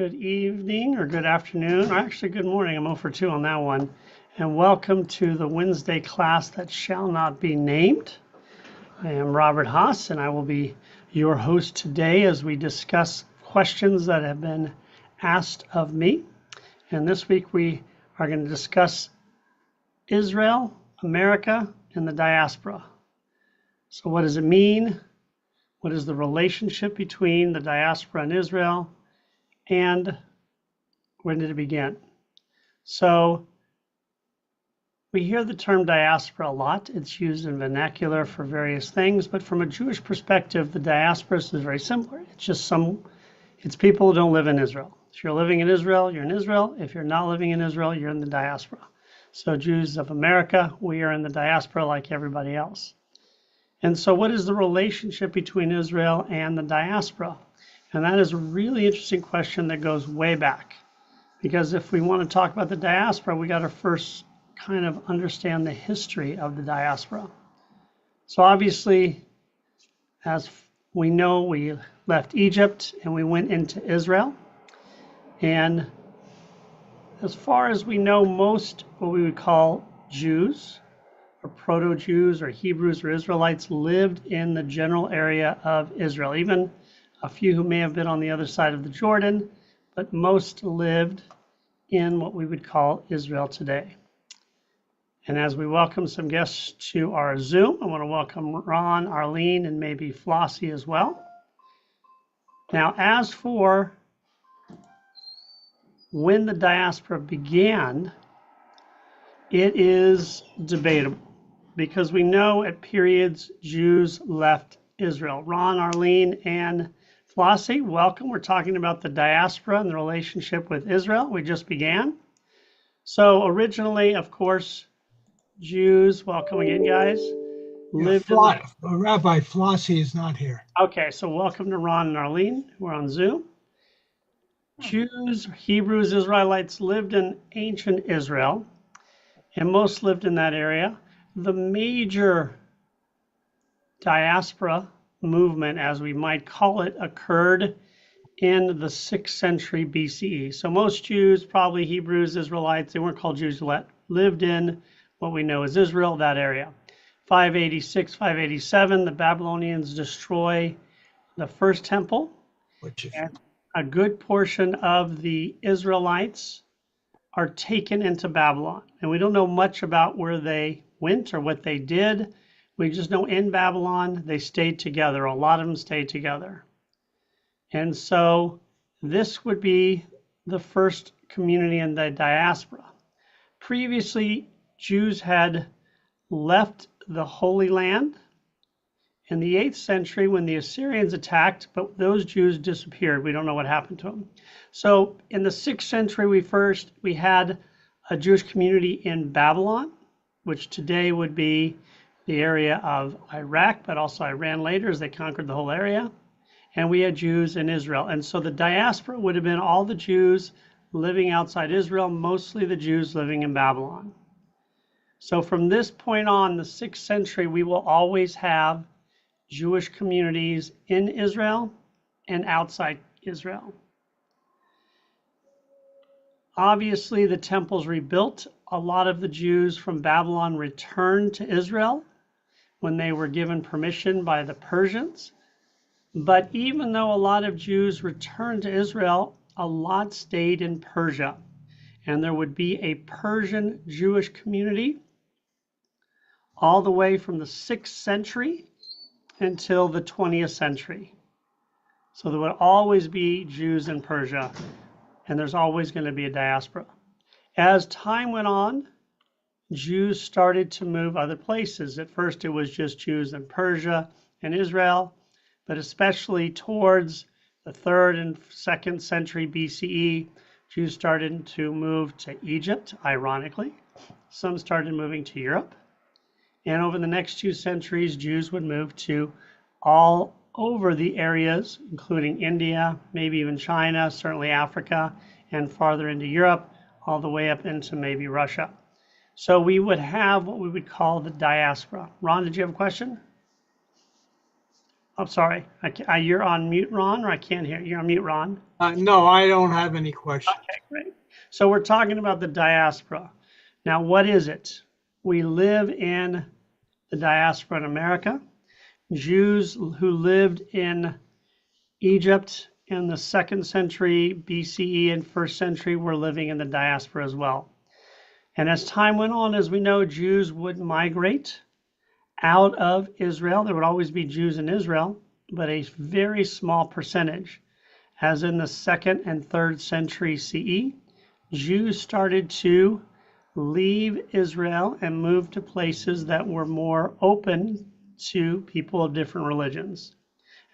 Good evening or good afternoon, or actually good morning. I'm 0 for 2 on that one. And welcome to the Wednesday class that shall not be named. I am Robert Haas, and I will be your host today as we discuss questions that have been asked of me. And this week we are going to discuss Israel, America, and the diaspora. So what does it mean? What is the relationship between the diaspora and Israel? And when did it begin? So we hear the term diaspora a lot. It's used in vernacular for various things, but from a Jewish perspective, the diaspora is very similar. It's people who don't live in Israel. If you're living in Israel, you're in Israel. If you're not living in Israel, you're in the diaspora. So Jews of America, we are in the diaspora like everybody else. And so what is the relationship between Israel and the diaspora? And that is a really interesting question that goes way back. Because if we want to talk about the diaspora, we got to first kind of understand the history of the diaspora. So obviously, as we know, we left Egypt and we went into Israel. And as far as we know, most what we would call Jews, or proto-Jews, or Hebrews, or Israelites lived in the general area of Israel. Even a few who may have been on the other side of the Jordan, but most lived in what we would call Israel today. And as we welcome some guests to our Zoom, I want to welcome Ron, Arlene, and maybe Flossie as well. Now, as for when the diaspora began, it is debatable because we know at periods Jews left Israel. Ron, Arlene, and Flossie, welcome. We're talking about the diaspora and the relationship with Israel. We just began. So originally, of course, Jews, welcome again, guys. Rabbi Flossie is not here. Okay, so welcome to Ron and Arlene. We're on Zoom. Jews, Hebrews, Israelites lived in ancient Israel, and most lived in that area. The major diaspora movement, as we might call it, occurred in the 6th century BCE. So most Jews, probably Hebrews, Israelites, they weren't called Jews yet, lived in what we know as Israel, that area. 586, 587, the Babylonians destroy the first temple. And a good portion of the Israelites are taken into Babylon. And we don't know much about where they went or what they did. We just know in Babylon, they stayed together. A lot of them stayed together. And so this would be the first community in the diaspora. Previously, Jews had left the Holy Land in the 8th century when the Assyrians attacked, but those Jews disappeared. We don't know what happened to them. So in the 6th century, we had a Jewish community in Babylon, which today would be the area of Iraq, but also Iran later as they conquered the whole area. And we had Jews in Israel. And so the diaspora would have been all the Jews living outside Israel, mostly the Jews living in Babylon. So from this point on, the 6th century, we will always have Jewish communities in Israel and outside Israel. Obviously, the temple's rebuilt. A lot of the Jews from Babylon returned to Israel when they were given permission by the Persians. But even though a lot of Jews returned to Israel, a lot stayed in Persia. And there would be a Persian Jewish community all the way from the 6th century until the 20th century. So there would always be Jews in Persia, and there's always going to be a diaspora. As time went on, Jews started to move other places. At first, it was just Jews in Persia and Israel, but especially towards the 3rd and 2nd century BCE, Jews started to move to Egypt, ironically. Some started moving to Europe. And over the next 2 centuries, Jews would move to all over the areas, including India, maybe even China, certainly Africa, and farther into Europe, all the way up into maybe Russia. So we would have what we would call the diaspora. Ron, did you have a question? I'm sorry. You're on mute, Ron, or I can't hear. You're on mute, Ron. No, I don't have any questions. Okay, great. So we're talking about the diaspora. Now, what is it? We live in the diaspora in America. Jews who lived in Egypt in the 2nd century BCE and 1st century were living in the diaspora as well. And as time went on, as we know, Jews would migrate out of Israel. There would always be Jews in Israel, but a very small percentage. As in the 2nd and 3rd century CE, Jews started to leave Israel and move to places that were more open to people of different religions.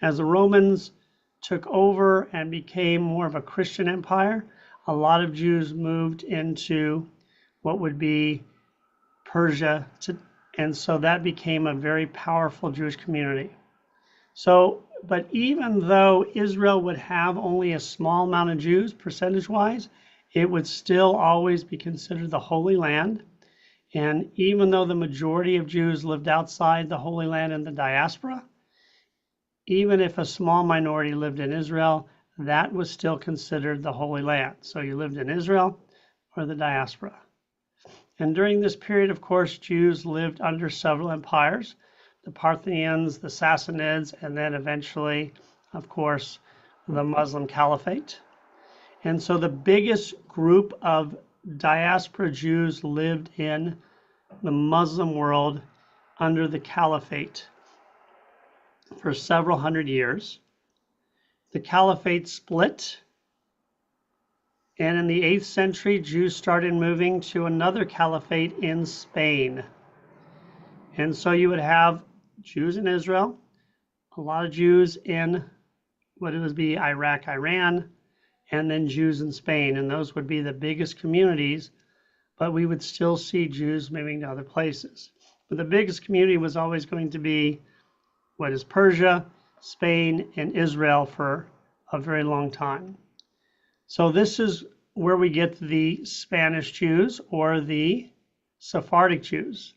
As the Romans took over and became more of a Christian empire, a lot of Jews moved into what would be Persia, and so that became a very powerful Jewish community. So, but even though Israel would have only a small amount of Jews percentage-wise, it would still always be considered the Holy Land. And even though the majority of Jews lived outside the Holy Land in the diaspora, even if a small minority lived in Israel, that was still considered the Holy Land. So you lived in Israel or the diaspora. And during this period, of course, Jews lived under several empires, the Parthians, the Sassanids, and then eventually, of course, the Muslim Caliphate. And so the biggest group of diaspora Jews lived in the Muslim world under the Caliphate for several hundred years. The Caliphate split, and in the 8th century, Jews started moving to another caliphate in Spain. And so you would have Jews in Israel, a lot of Jews in what would be Iraq, Iran, and then Jews in Spain. And those would be the biggest communities, but we would still see Jews moving to other places. But the biggest community was always going to be what is Persia, Spain, and Israel for a very long time. So this is where we get the Spanish Jews or the Sephardic Jews.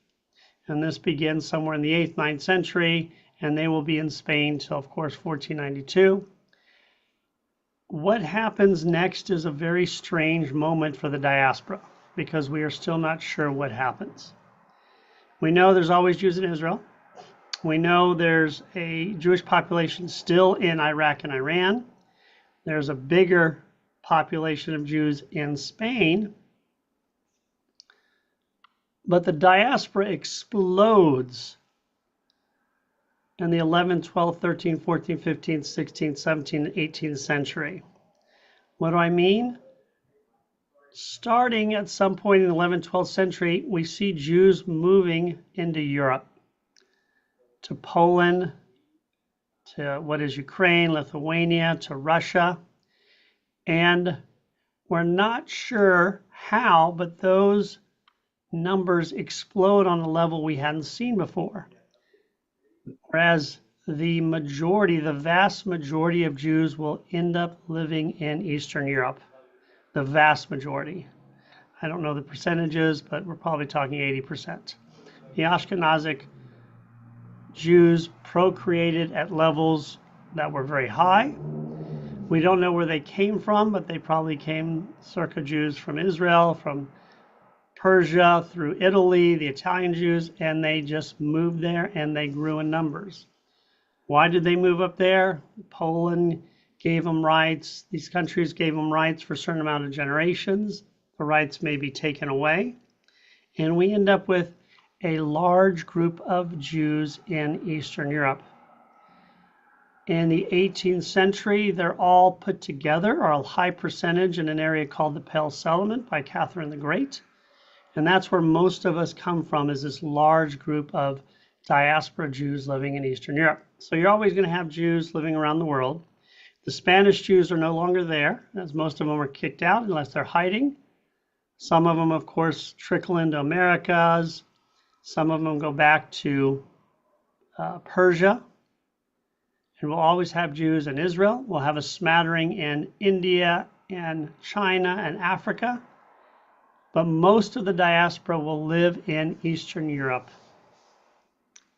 And this begins somewhere in the 8th, 9th century, and they will be in Spain till, of course, 1492. What happens next is a very strange moment for the diaspora because we are still not sure what happens. We know there's always Jews in Israel. We know there's a Jewish population still in Iraq and Iran. There's a bigger population of Jews in Spain. But the diaspora explodes in the 11th, 12th, 13th, 14th, 15th, 16th, 17th, and 18th century. What do I mean? Starting at some point in the 11th, 12th century, we see Jews moving into Europe, to Poland, to what is Ukraine, Lithuania, to Russia. And we're not sure how, but those numbers explode on a level we hadn't seen before. Whereas the majority, the vast majority of Jews will end up living in Eastern Europe. The vast majority. I don't know the percentages, but we're probably talking 80%. The Ashkenazic Jews procreated at levels that were very high. We don't know where they came from, but they probably came circa Jews from Israel, from Persia, through Italy, the Italian Jews, and they just moved there and they grew in numbers. Why did they move up there? Poland gave them rights. These countries gave them rights for a certain amount of generations. The rights may be taken away. And we end up with a large group of Jews in Eastern Europe. In the 18th century, they're all put together, or a high percentage, in an area called the Pale Settlement by Catherine the Great. And that's where most of us come from, is this large group of diaspora Jews living in Eastern Europe. So you're always going to have Jews living around the world. The Spanish Jews are no longer there, as most of them are kicked out unless they're hiding. Some of them, of course, trickle into Americas. Some of them go back to Persia. And we'll always have Jews in Israel. We'll have a smattering in India and China and Africa. But most of the diaspora will live in Eastern Europe.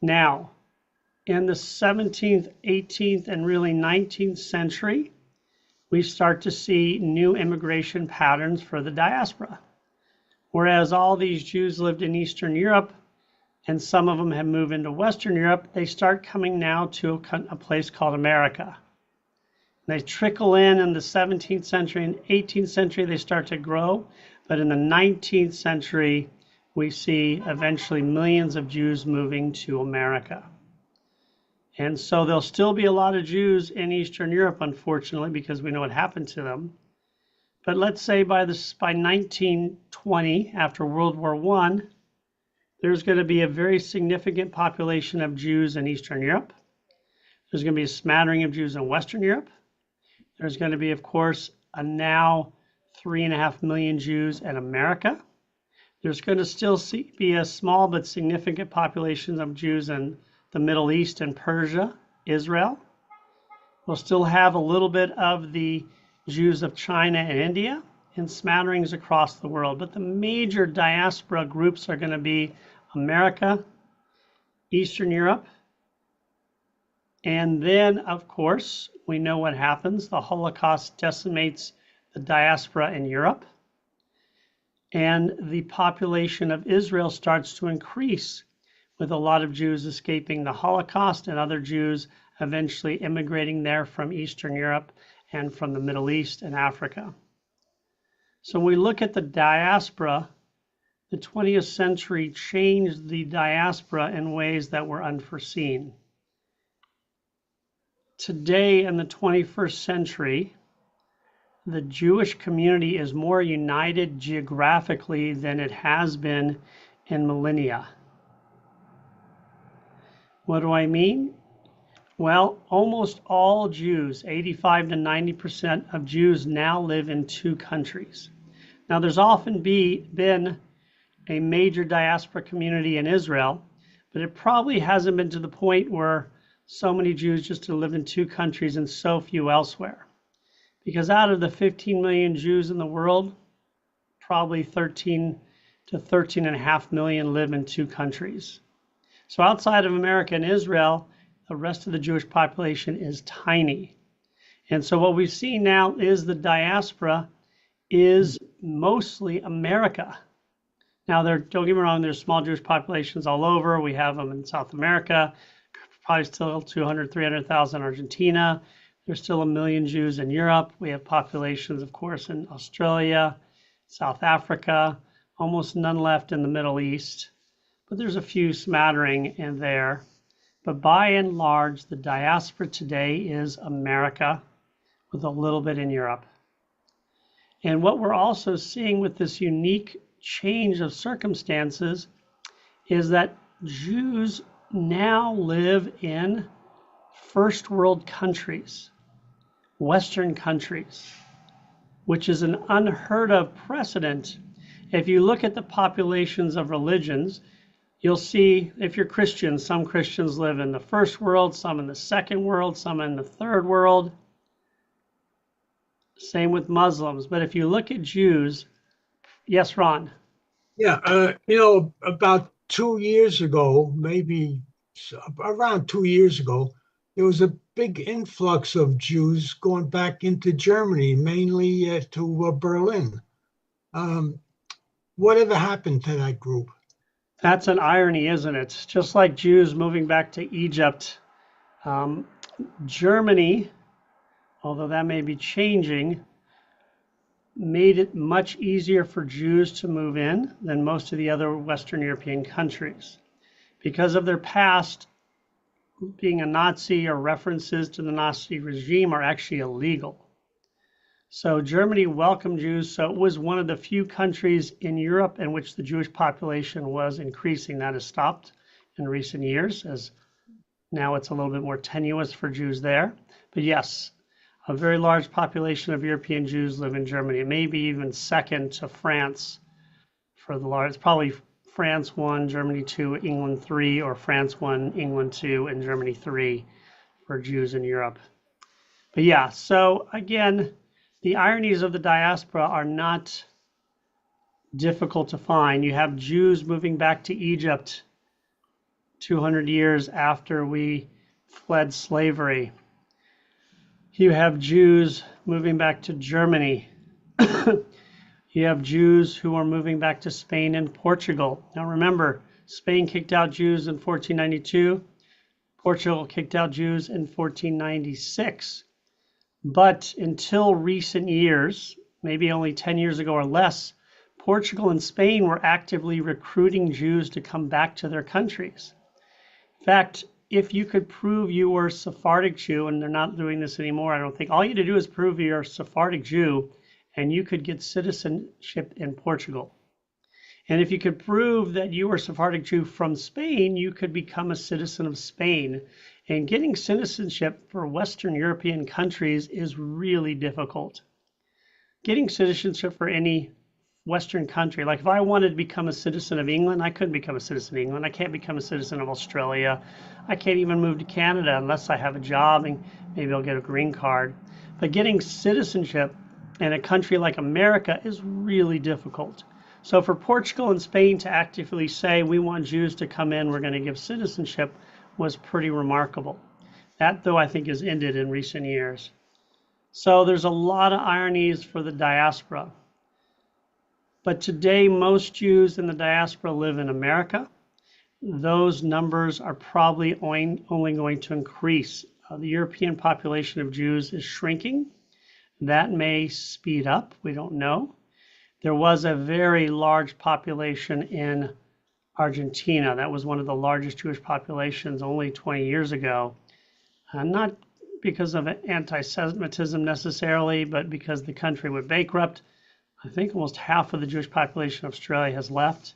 Now, in the 17th, 18th, and really 19th century, we start to see new immigration patterns for the diaspora. Whereas all these Jews lived in Eastern Europe, and some of them have moved into Western Europe, they start coming now to a place called America. They trickle in the 17th century and 18th century, they start to grow. But in the 19th century, we see eventually millions of Jews moving to America. And so there'll still be a lot of Jews in Eastern Europe, unfortunately, because we know what happened to them. But let's say by 1920, after World War I, there's going to be a very significant population of Jews in Eastern Europe. There's going to be a smattering of Jews in Western Europe. There's going to be, of course, a now 3.5 million Jews in America. There's going to still be a small but significant population of Jews in the Middle East and Persia, Israel. We'll still have a little bit of the Jews of China and India and smatterings across the world. But the major diaspora groups are going to be America, Eastern Europe, and then, of course, we know what happens. The Holocaust decimates the diaspora in Europe, and the population of Israel starts to increase, with a lot of Jews escaping the Holocaust and other Jews eventually immigrating there from Eastern Europe and from the Middle East and Africa. So when we look at the diaspora, the 20th century changed the diaspora in ways that were unforeseen. Today in the 21st century, the Jewish community is more united geographically than it has been in millennia. What do I mean? Well, almost all Jews, 85 to 90% of Jews now live in two countries. Now, there's often been a major diaspora community in Israel, but it probably hasn't been to the point where so many Jews just live in two countries and so few elsewhere. Because out of the 15 million Jews in the world, probably 13 to 13.5 million live in two countries. So outside of America and Israel, the rest of the Jewish population is tiny. And so what we see now is the diaspora is mostly America. Now, don't get me wrong, there's small Jewish populations all over. We have them in South America, probably still 200, 300,000 in Argentina. There's still 1 million Jews in Europe. We have populations, of course, in Australia, South Africa, almost none left in the Middle East. But there's a few smattering in there. But by and large, the diaspora today is America with a little bit in Europe. And what we're also seeing with this unique change of circumstances is that Jews now live in first world countries, Western countries, which is an unheard of precedent. If you look at the populations of religions, you'll see, if you're Christian, some Christians live in the first world, some in the second world, some in the third world. Same with Muslims. But if you look at Jews, yes, Ron? Yeah, about 2 years ago, maybe around 2 years ago, there was a big influx of Jews going back into Germany, mainly to Berlin. Whatever happened to that group? That's an irony, isn't it? Just like Jews moving back to Egypt, Germany, although that may be changing, made it much easier for Jews to move in than most of the other Western European countries. Because of their past, being a Nazi or references to the Nazi regime are actually illegal. So Germany welcomed Jews, so it was one of the few countries in Europe in which the Jewish population was increasing. That has stopped in recent years, as now it's a little bit more tenuous for Jews there. But yes, a very large population of European Jews live in Germany, maybe even second to France for the large. It's probably France 1, Germany 2, England 3, or France 1, England 2, and Germany 3 for Jews in Europe. But yeah, so again, the ironies of the diaspora are not difficult to find. You have Jews moving back to Egypt 200 years after we fled slavery. You have Jews moving back to Germany. You have Jews who are moving back to Spain and Portugal. Now remember, Spain kicked out Jews in 1492. Portugal kicked out Jews in 1496. But until recent years, maybe only 10 years ago or less, Portugal and Spain were actively recruiting Jews to come back to their countries. In fact, if you could prove you were a Sephardic Jew, and they're not doing this anymore, I don't think, all you had to do is prove you're a Sephardic Jew, and you could get citizenship in Portugal. And if you could prove that you were a Sephardic Jew from Spain, you could become a citizen of Spain. And getting citizenship for Western European countries is really difficult. Getting citizenship for any Western country, like if I wanted to become a citizen of England, I couldn't become a citizen of England. I can't become a citizen of Australia. I can't even move to Canada unless I have a job and maybe I'll get a green card. But getting citizenship in a country like America is really difficult. So for Portugal and Spain to actively say, we want Jews to come in, we're going to give citizenship, was pretty remarkable. That, though, I think has ended in recent years. So there's a lot of ironies for the diaspora. But today, most Jews in the diaspora live in America. Those numbers are probably only going to increase. The European population of Jews is shrinking. That may speed up, we don't know. There was a very large population in Argentina. That was one of the largest Jewish populations only 20 years ago. Not because of anti-Semitism necessarily, but because the country went bankrupt. I think almost half of the Jewish population of Australia has left.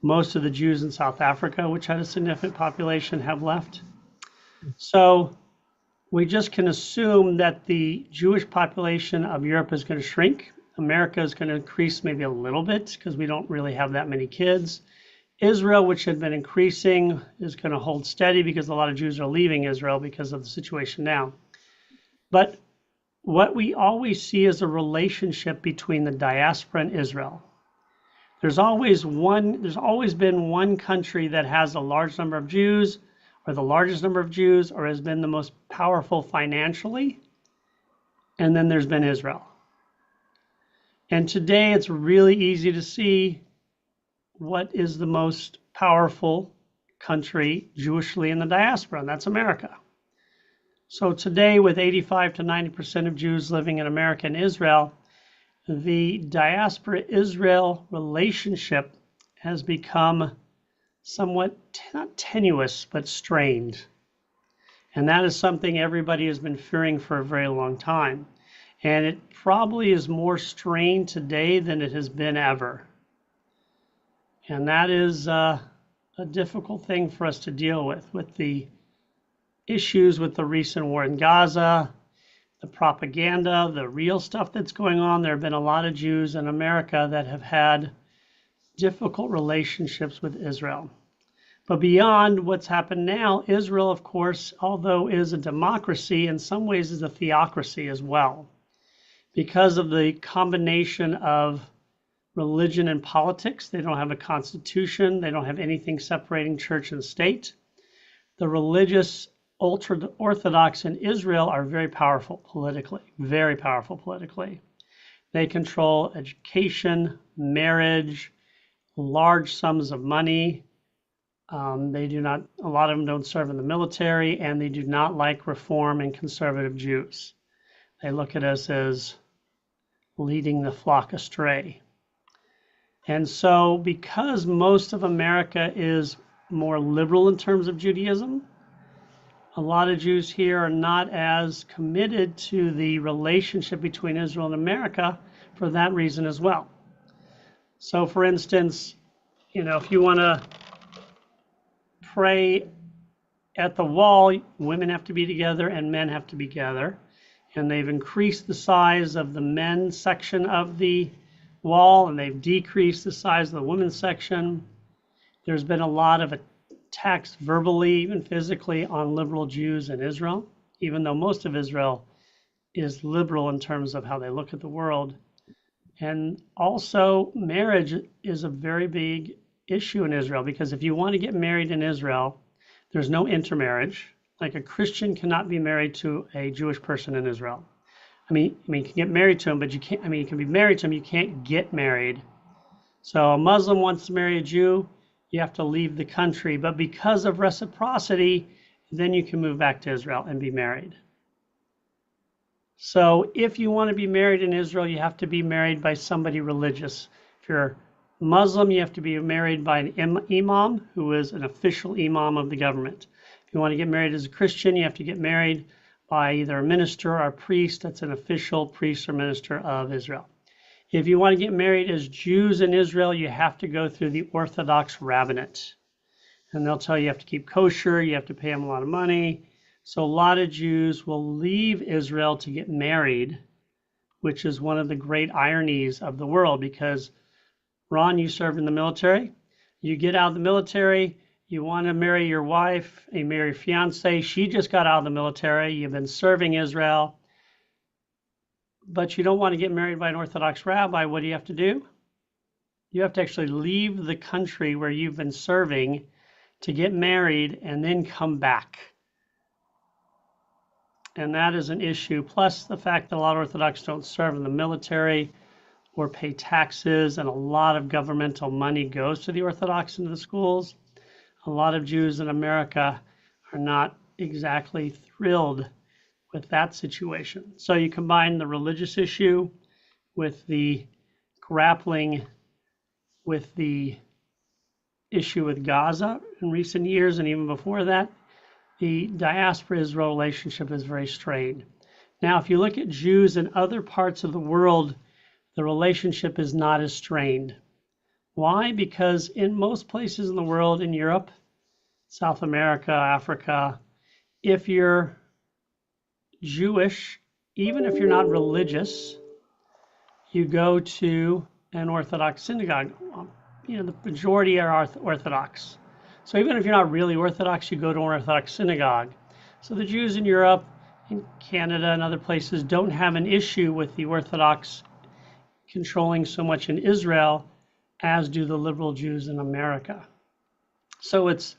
Most of the Jews in South Africa, which had a significant population, have left. So we just can assume that the Jewish population of Europe is going to shrink. America is going to increase maybe a little bit because we don't really have that many kids. Israel, which had been increasing, is going to hold steady because a lot of Jews are leaving Israel because of the situation now. But what we always see is a relationship between the diaspora and Israel. There's always been one country that has a large number of Jews, or the largest number of Jews, or has been the most powerful financially, and then there's been Israel. And today it's really easy to see what is the most powerful country Jewishly in the diaspora, and that's America. So today, with 85 to 90% of Jews living in America and Israel, the diaspora-Israel relationship has become somewhat, not tenuous, but strained. And that is something everybody has been fearing for a very long time. And it probably is more strained today than it has been ever. And that is a difficult thing for us to deal with the issues with the recent war in Gaza, the propaganda, the real stuff that's going on. There have been a lot of Jews in America that have had difficult relationships with Israel. But beyond what's happened now, Israel, of course, although is a democracy, in some ways is a theocracy as well. Because of the combination of religion and politics, they don't have a constitution, they don't have anything separating church and state. The religious ultra-Orthodox in Israel are very powerful politically, very powerful politically. They control education, marriage, large sums of money. A lot of them don't serve in the military, and they do not like Reform and conservative Jews. They look at us as leading the flock astray. And so because most of America is more liberal in terms of Judaism, a lot of Jews here are not as committed to the relationship between Israel and America for that reason as well. So for instance, if you want to pray at the wall, women have to be together and men have to be together. And they've increased the size of the men's section of the wall, and they've decreased the size of the women's section. There's been a lot of attacks verbally, even physically, on liberal Jews in Israel, even though most of Israel is liberal in terms of how they look at the world. And also, marriage is a very big issue in Israel, because if you want to get married in Israel, There's no intermarriage. Like a Christian cannot be married to a Jewish person in Israel. I mean, you can get married to him, but you can't. I mean, you can be married to him. You can't get married. So a Muslim wants to marry a Jew, you have to leave the country. But because of reciprocity, then you can move back to Israel and be married. So if you want to be married in Israel, you have to be married by somebody religious. If you're Muslim, you have to be married by an imam, who is an official imam of the government. If you want to get married as a Christian, you have to get married by either a minister or a priest that's an official priest or minister of Israel. If you want to get married as Jews in Israel, you have to go through the Orthodox rabbinate. And they'll tell you you have to keep kosher, you have to pay them a lot of money. So a lot of Jews will leave Israel to get married, which is one of the great ironies of the world, because Ron, you served in the military. You get out of the military, you want to marry your wife, you marry your fiance. She just got out of the military. You've been serving Israel, but you don't want to get married by an Orthodox rabbi. What do you have to do? You have to actually leave the country where you've been serving to get married and then come back. And that is an issue. Plus the fact that a lot of Orthodox don't serve in the military or pay taxes, and a lot of governmental money goes to the Orthodox into the schools. A lot of Jews in America are not exactly thrilled with that situation. So you combine the religious issue with the grappling with the issue with Gaza in recent years, and even before that, the diaspora-Israel relationship is very strained. Now, if you look at Jews in other parts of the world, the relationship is not as strained. Why? Because in most places in the world, in Europe, South America, Africa, if you're Jewish, even if you're not religious, you go to an Orthodox synagogue. You know, the majority are Orthodox. So even if you're not really Orthodox, you go to an Orthodox synagogue. So the Jews in Europe, in Canada, and other places don't have an issue with the Orthodox controlling so much in Israel as do the liberal Jews in America. So it's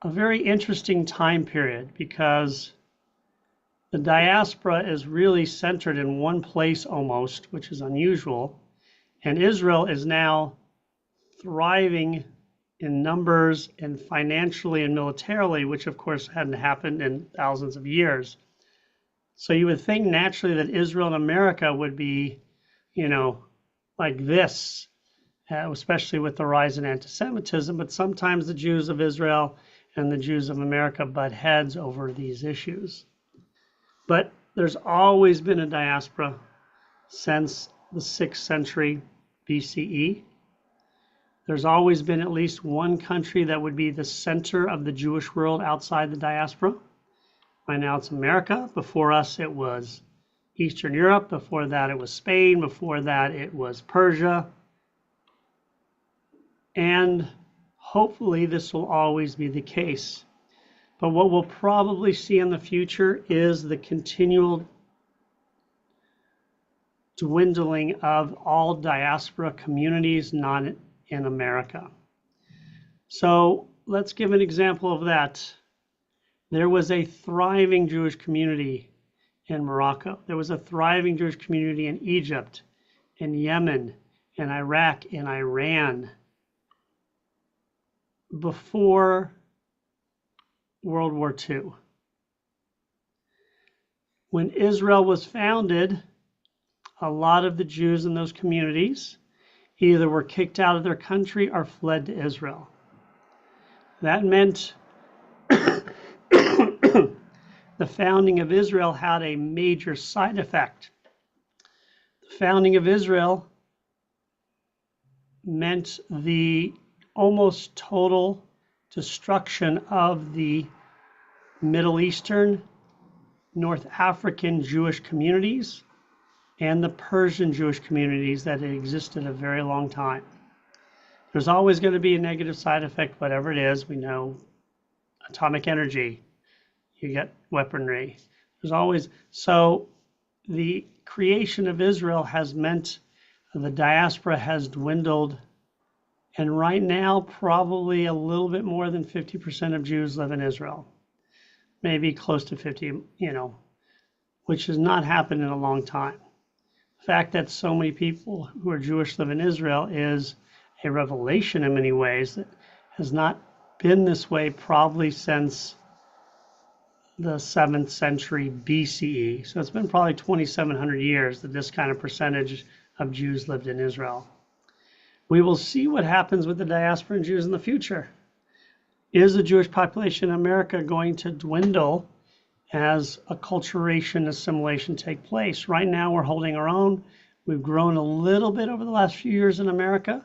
a very interesting time period because the diaspora is really centered in one place almost, which is unusual. And Israel is now thriving in numbers and financially and militarily, which of course hadn't happened in thousands of years. So you would think naturally that Israel and America would be, you know, like this, especially with the rise in anti-Semitism, but sometimes the Jews of Israel and the Jews of America butt heads over these issues. But there's always been a diaspora since the 6th century BCE. There's always been at least one country that would be the center of the Jewish world outside the diaspora. Right now it's America. Before us it was Eastern Europe. Before that it was Spain. Before that it was Persia. And hopefully this will always be the case. But what we'll probably see in the future is the continual dwindling of all diaspora communities not in America. So let's give an example of that. There was a thriving Jewish community in Morocco. There was a thriving Jewish community in Egypt, in Yemen, in Iraq, in Iran before World War II. When Israel was founded, a lot of the Jews in those communities either were kicked out of their country or fled to Israel. That meant the founding of Israel had a major side effect. The founding of Israel meant the almost total destruction of the Middle Eastern, North African Jewish communities and the Persian Jewish communities that had existed a very long time. There's always going to be a negative side effect, whatever it is. We know atomic energy, you get weaponry. There's always, so the creation of Israel has meant the diaspora has dwindled And right now, probably a little bit more than 50% of Jews live in Israel, maybe close to 50, which has not happened in a long time. The fact that so many people who are Jewish live in Israel is a revelation in many ways that has not been this way probably since the 7th century BCE. So it's been probably 2,700 years that this kind of percentage of Jews lived in Israel. We will see what happens with the diaspora and Jews in the future. Is the Jewish population in America going to dwindle as acculturation, assimilation take place? Right now, we're holding our own. We've grown a little bit over the last few years in America.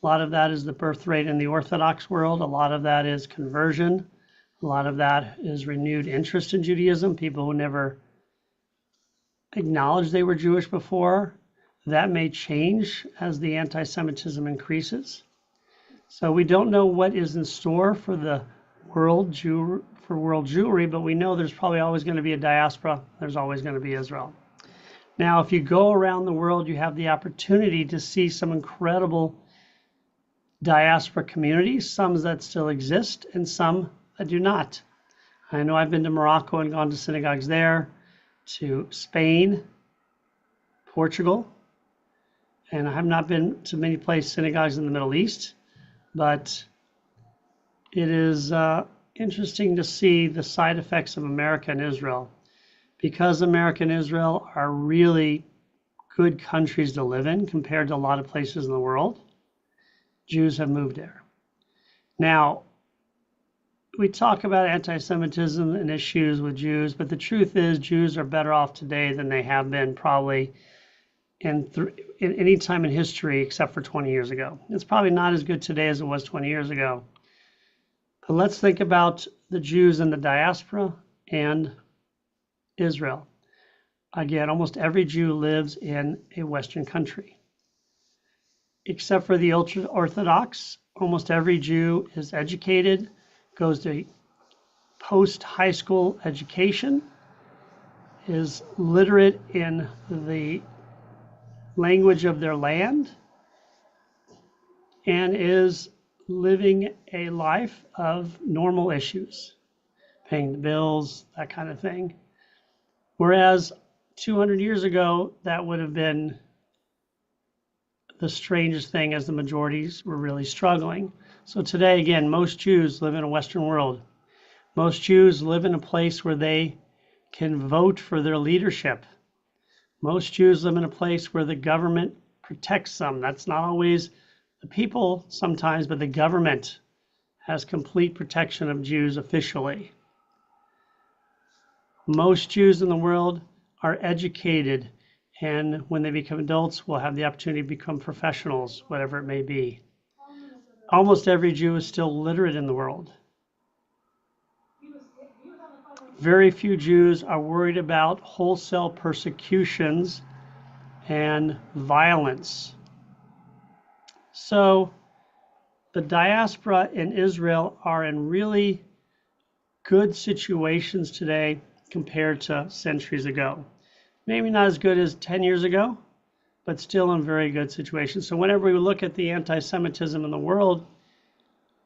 A lot of that is the birth rate in the Orthodox world. A lot of that is conversion. A lot of that is renewed interest in Judaism. People who never acknowledged they were Jewish before. That may change as the anti-Semitism increases. So we don't know what is in store for the world Jewry, but we know there's probably always going to be a diaspora. There's always going to be Israel. Now, if you go around the world, you have the opportunity to see some incredible diaspora communities, some that still exist and some that do not. I know I've been to Morocco and gone to synagogues there, to Spain, Portugal, and I have not been to many synagogues in the Middle East, but it is interesting to see the side effects of America and Israel. Because America and Israel are really good countries to live in compared to a lot of places in the world, Jews have moved there. Now, we talk about anti-Semitism and issues with Jews, but the truth is Jews are better off today than they have been probably in any time in history except for 20 years ago. It's probably not as good today as it was 20 years ago. But let's think about the Jews in the diaspora and Israel. Again, almost every Jew lives in a Western country. Except for the ultra-Orthodox, almost every Jew is educated, goes to post-high school education, is literate in the language of their land, and is living a life of normal issues, paying the bills, that kind of thing. Whereas 200 years ago, that would have been the strangest thing, as the majorities were really struggling. So today, again, most Jews live in a Western world. Most Jews live in a place where they can vote for their leadership. Most Jews live in a place where the government protects them. That's not always the people sometimes, but the government has complete protection of Jews officially. Most Jews in the world are educated, and when they become adults, will have the opportunity to become professionals, whatever it may be. Almost every Jew is still literate in the world. Very few Jews are worried about wholesale persecutions and violence. So the diaspora in Israel are in really good situations today compared to centuries ago. Maybe not as good as 10 years ago, but still in very good situations. So whenever we look at the anti-Semitism in the world,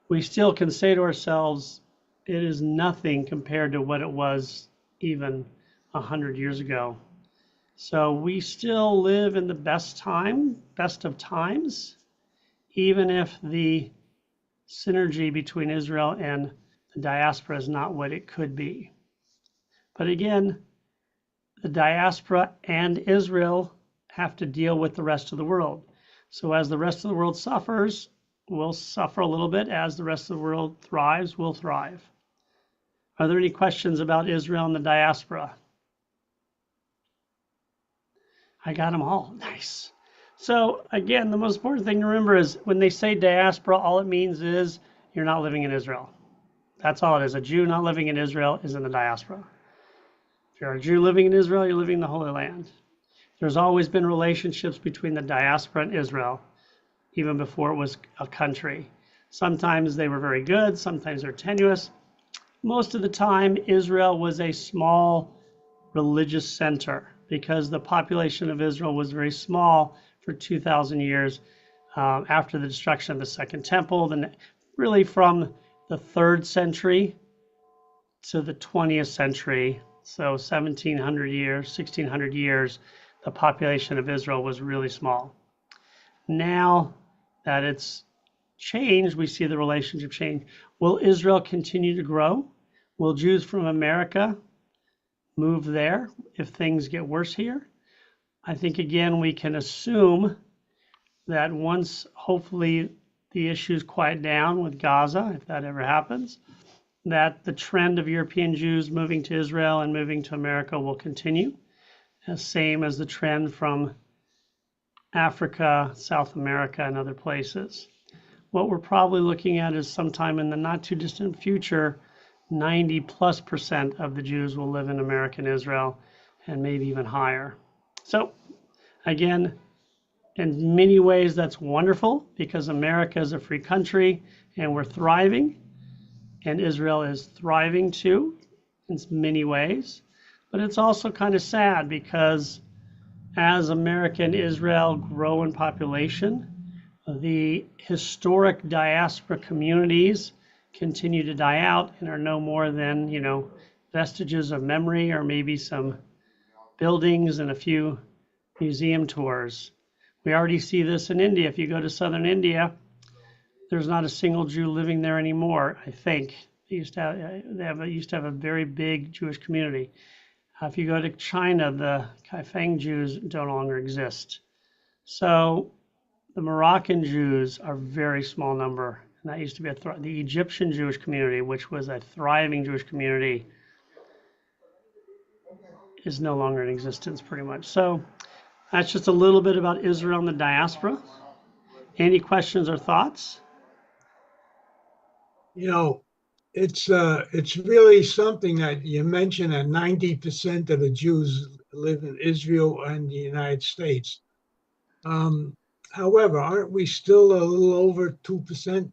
we still can say to ourselves, it is nothing compared to what it was even 100 years ago. So we still live in the best of times, even if the synergy between Israel and the diaspora is not what it could be. But again, the diaspora and Israel have to deal with the rest of the world. So as the rest of the world suffers, we'll suffer a little bit. As the rest of the world thrives, we'll thrive. Are there any questions about Israel and the diaspora? I got them all. Nice. So again, the most important thing to remember is when they say diaspora, all it means is you're not living in Israel. That's all it is. A Jew not living in Israel is in the diaspora. If you're a Jew living in Israel, you're living in the Holy Land. There's always been relationships between the diaspora and Israel, even before it was a country. Sometimes they were very good, sometimes they're tenuous. Most of the time, Israel was a small religious center because the population of Israel was very small for 2,000 years. after the destruction of the Second Temple, then really from the 3rd century to the 20th century, so 1700 years, 1600 years, the population of Israel was really small. Now that it's changed, we see the relationship change. Will Israel continue to grow? Will Jews from America move there if things get worse here? I think, again, we can assume that once, hopefully, the issues quiet down with Gaza, if that ever happens, that the trend of European Jews moving to Israel and moving to America will continue, same as the trend from Africa, South America, and other places. What we're probably looking at is sometime in the not too distant future, 90+% of the Jews will live in American Israel, and maybe even higher. So again, in many ways that's wonderful, because America is a free country and we're thriving, and Israel is thriving too in many ways. But it's also kind of sad, because as America and Israel grow in population, the historic diaspora communities continue to die out and are no more than, vestiges of memory, or maybe some buildings and a few museum tours. We already see this in India. If you go to southern India, there's not a single Jew living there anymore, I think. They used to have a very big Jewish community. If you go to China, the Kaifeng Jews no longer exist. So the Moroccan Jews are a very small number. And that used to be the Egyptian Jewish community, which was a thriving Jewish community, is no longer in existence pretty much. So that's just a little bit about Israel and the diaspora. Any questions or thoughts? It's really something that you mentioned that 90% of the Jews live in Israel and the United States. However, aren't we still a little over 2%?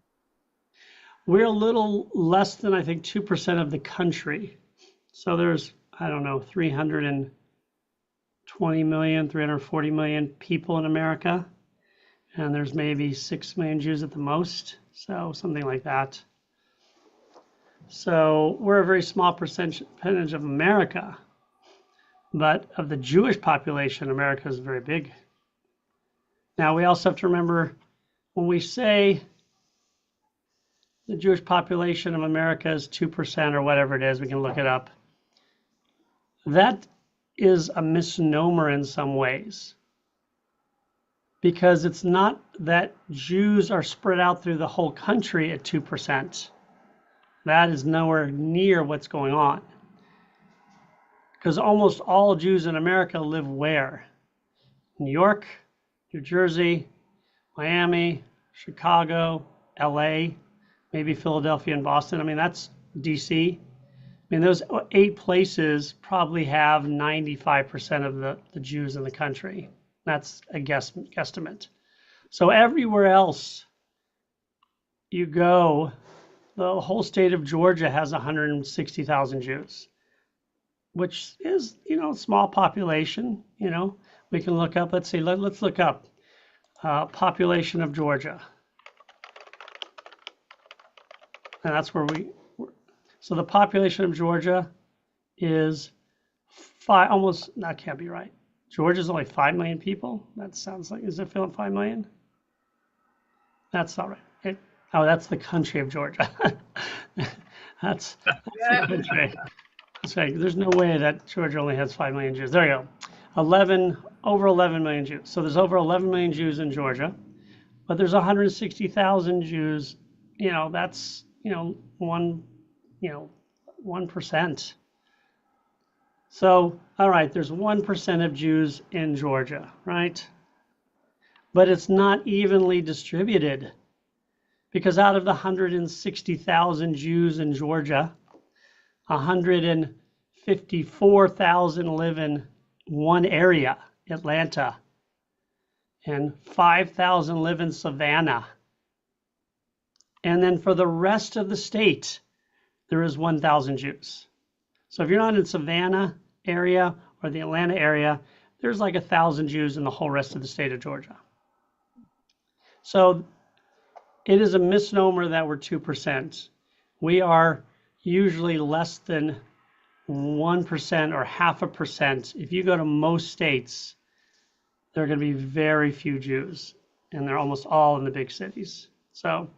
We're a little less than, I think, 2% of the country. So there's, 320 million, 340 million people in America. And there's maybe 6 million Jews at the most. So something like that. So we're a very small percentage of America. But of the Jewish population, America is very big. Now, we also have to remember, when we say the Jewish population of America is 2% or whatever it is, we can look it up. That is a misnomer in some ways, because it's not that Jews are spread out through the whole country at 2%. That is nowhere near what's going on. Because almost all Jews in America live where? New York, New Jersey, Miami, Chicago, LA, maybe Philadelphia and Boston. That's DC. Those 8 places probably have 95% of the Jews in the country. That's a guesstimate. So everywhere else you go, the whole state of Georgia has 160,000 Jews, which is, a small population. We can look up, let's look up population of Georgia. And that's where so the population of Georgia is that can't be right. Georgia's only 5 million people. That sounds like, is it 5 million? That's not right. That's the country of Georgia. that's the country. That's right. There's no way that Georgia only has 5 million Jews. There you go. Over 11 million Jews. So there's over 11 million Jews in Georgia, but there's 160,000 Jews. That's 1%. So, all right, there's 1% of Jews in Georgia, right? But it's not evenly distributed, because out of the 160,000 Jews in Georgia, 154,000 live in one area, Atlanta, and 5,000 live in Savannah. And then for the rest of the state, there is 1,000 Jews. So if you're not in Savannah area or the Atlanta area, there's like 1,000 Jews in the whole rest of the state of Georgia. So it is a misnomer that we're 2%. We are usually less than 1% or 0.5%. If you go to most states, there are going to be very few Jews, and they're almost all in the big cities. So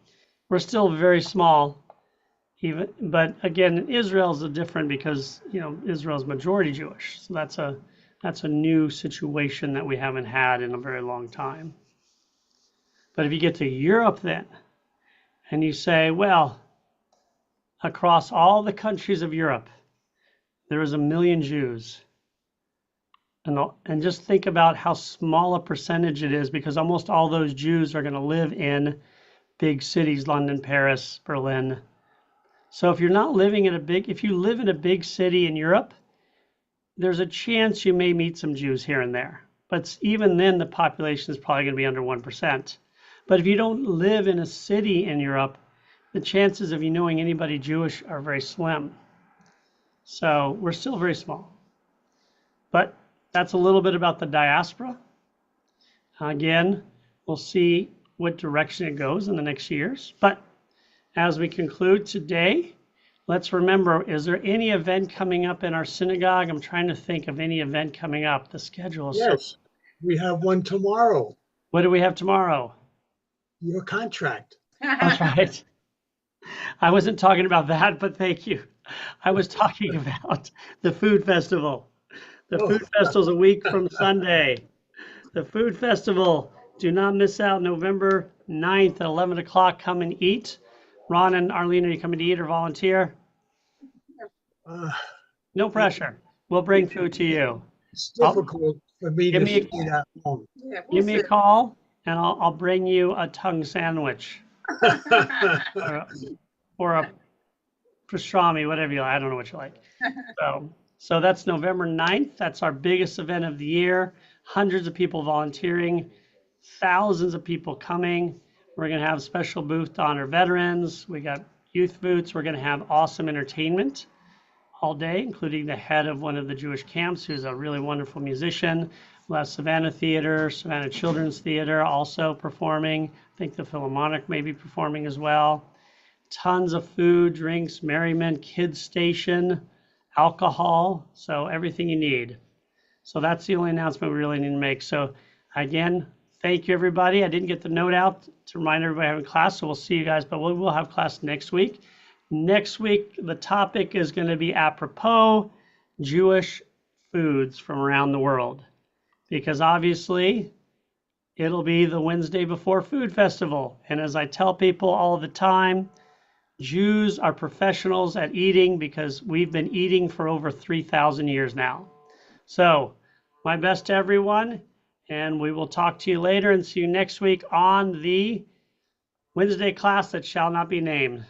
we're still very small, even. But again, Israel's different because Israel's majority Jewish. So that's a new situation that we haven't had in a very long time. But if you get to Europe then, and you say, well, across all the countries of Europe, there is 1 million Jews. And just think about how small a percentage it is, because almost all those Jews are going to live in big cities, London, Paris, Berlin. So if you live in a big city in Europe, there's a chance you may meet some Jews here and there. But even then, the population is probably going to be under 1%. But if you don't live in a city in Europe, the chances of you knowing anybody Jewish are very slim. So we're still very small. But that's a little bit about the diaspora. Again, we'll see what direction it goes in the next years. But as we conclude today, let's remember, is there any event coming up in our synagogue? I'm trying to think of any event coming up. The schedule is Yes, we have one tomorrow. What do we have tomorrow? Your contract. That's right. I wasn't talking about that, but thank you. I was talking about the food festival. The food festival is a week from Sunday. The food festival, do not miss out, November 9th at 11 o'clock. Come and eat. Ron and Arlene, are you coming to eat or volunteer? No pressure. We'll bring food to you. It's difficult for me to eat at home. Give me a call, and I'll bring you a tongue sandwich or a pastrami, whatever you like. I don't know what you like. So that's November 9th. That's our biggest event of the year. Hundreds of people volunteering, thousands of people coming. We're going to have a special booth to honor veterans. We got youth booths. We're going to have awesome entertainment all day, including the head of one of the Jewish camps, who's a really wonderful musician. We'll have Savannah Theater, Savannah Children's Theater also performing. I think the Philharmonic may be performing as well. Tons of food, drinks, merriment, kids station, alcohol, so everything you need. So that's the only announcement we really need to make. So again, thank you, everybody. I didn't get the note out to remind everybody having class, so we'll see you guys, but we will have class next week. Next week, the topic is going to be apropos Jewish foods from around the world, because obviously it'll be the Wednesday before Food Festival. And as I tell people all the time, Jews are professionals at eating because we've been eating for over 3,000 years now. So my best to everyone, and we will talk to you later and see you next week on the Wednesday class that shall not be named.